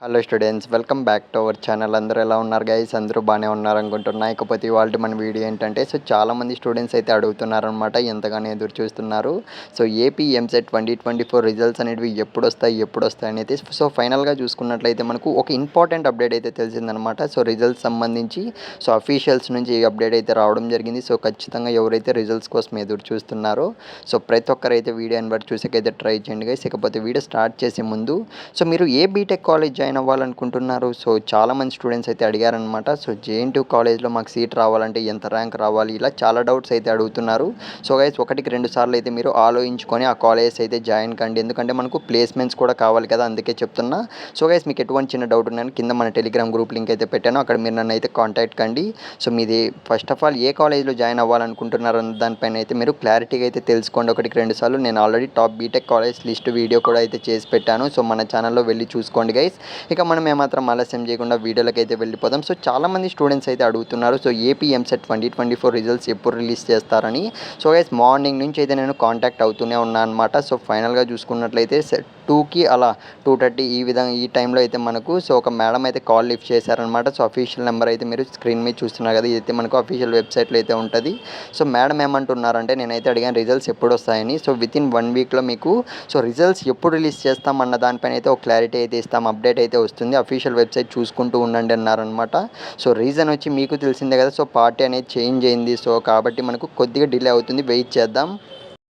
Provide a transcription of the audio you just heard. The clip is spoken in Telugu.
Hello students, welcome back to our channel. అందరూ ఎలా ఉన్నారు గైస్? అందరూ బాగానే ఉన్నారనుకుంటున్నా. ఇకపోతే ఇవాళ మన వీడియో ఏంటంటే, చాలామంది స్టూడెంట్స్ అయితే అడుగుతున్నారనమాట, ఎంతగానో ఎదురు చూస్తున్నారు. ఏపీ ఎంసెట్ 2024 రిజల్ట్స్ అనేవి ఎప్పుడొస్తాయి అనేది. ఫైనల్గా చూసుకున్నట్లయితే మనకు ఒక ఇంపార్టెంట్ అప్డేట్ అయితే తెలిసిందనమాట. రిజల్ట్స్ సంబంధించి అఫీషియల్స్ నుంచి ఈ అప్డేట్ అయితే రావడం జరిగింది. ఖచ్చితంగా ఎవరైతే రిజల్ట్స్ కోసం ఎదురు చూస్తున్నారో ప్రతి ఒక్కరైతే వీడియోని బట్టి చూసేకైతే ట్రై చేయండి గైస్. ఇకపోతే వీడియో స్టార్ట్ చేసే ముందు మీరు ఏ బీటెక్ కాలేజ్ జాయిన్ అవ్వాలనుకుంటున్నారు? చాలామంది స్టూడెంట్స్ అయితే అడిగారనమాట. జేఎన్‌టీయూ కాలేజ్‌లో మాకు సీట్ రావాలంటే ఎంత ర్యాంక్ రావాలి? ఇలా చాలా డౌట్స్ అయితే అడుగుతున్నారు. గైస్, ఒకటికి రెండు సార్లు అయితే మీరు ఆలోచించుకొని ఆ కాలేజెస్ అయితే జాయిన్ కండి. ఎందుకంటే మనకు ప్లేస్‌మెంట్స్ కూడా కావాలి కదా, అందుకే చెప్తున్నా. గైస్, మీకు ఎటువంటి చిన్న డౌట్ ఉన్నాను కింద మన టెలిగ్రామ్ గ్రూప్ లింక్ అయితే పెట్టాను, అక్కడ మీరు నన్ను అయితే కాంటాక్ట్ కండి. మీది ఫస్ట్ ఆఫ్ ఆల్ ఏ కాలేజ్‌లో జాయిన్ అవ్వాలనుకుంటున్నారు అన్న దానిపైన అయితే మీరు క్లారిటీగా అయితే తెలుసుకోండి. ఒకటికి రెండు సార్లు నేను already top BTech college list video కూడా అయితే చేసి పెట్టాను. మన ఛానల్లో వెళ్ళి చూసుకోండి గైస్. ఇక మనం ఏమాత్రం ఆలస్యం చేయకుండా వీడియోలోకి అయితే వెళ్ళిపోదాం. చాలామంది స్టూడెంట్స్ అయితే అడుగుతున్నారు, ఏపీ ఎంసెట్ 2024 రిజల్ట్స్ ఎప్పుడు రిలీజ్ చేస్తారని. గైస్, మార్నింగ్ నుంచి అయితే నేను కాంటాక్ట్ అవుతూనే ఉన్నాను అనమాట. ఫైనల్గా చూసుకున్నట్లయితే 2కి అలా 2:30 ఈ టైంలో అయితే మనకు ఒక మేడం అయితే కాల్ లిఫ్ట్ చేశారనమాట. అఫీషియల్ నెంబర్ అయితే మీరు స్క్రీన్ మీద చూస్తున్నారు కదా, ఇదైతే మనకు అఫీషియల్ వెబ్సైట్లో అయితే ఉంటుంది. మేడం ఏమంటున్నారంటే, నేనైతే అడిగాను రిజల్ట్స్ ఎప్పుడు వస్తాయని. వితిన్ 1 వీక్లో మీకు రిజల్ట్స్ ఎప్పుడు రిలీజ్ చేస్తామన్న దానిపైన అయితే ఒక క్లారిటీ అయితే ఇస్తాం, అప్డేట్ అయితే వస్తుంది, అఫీషియల్ వెబ్సైట్ చూసుకుంటూ ఉండండి అన్నారనమాట. రీజన్ వచ్చి మీకు తెలిసిందే కదా, పార్టీ అనేది చేంజ్ అయింది. కాబట్టి మనకు కొద్దిగా డిలే అవుతుంది, వెయిట్ చేద్దాం.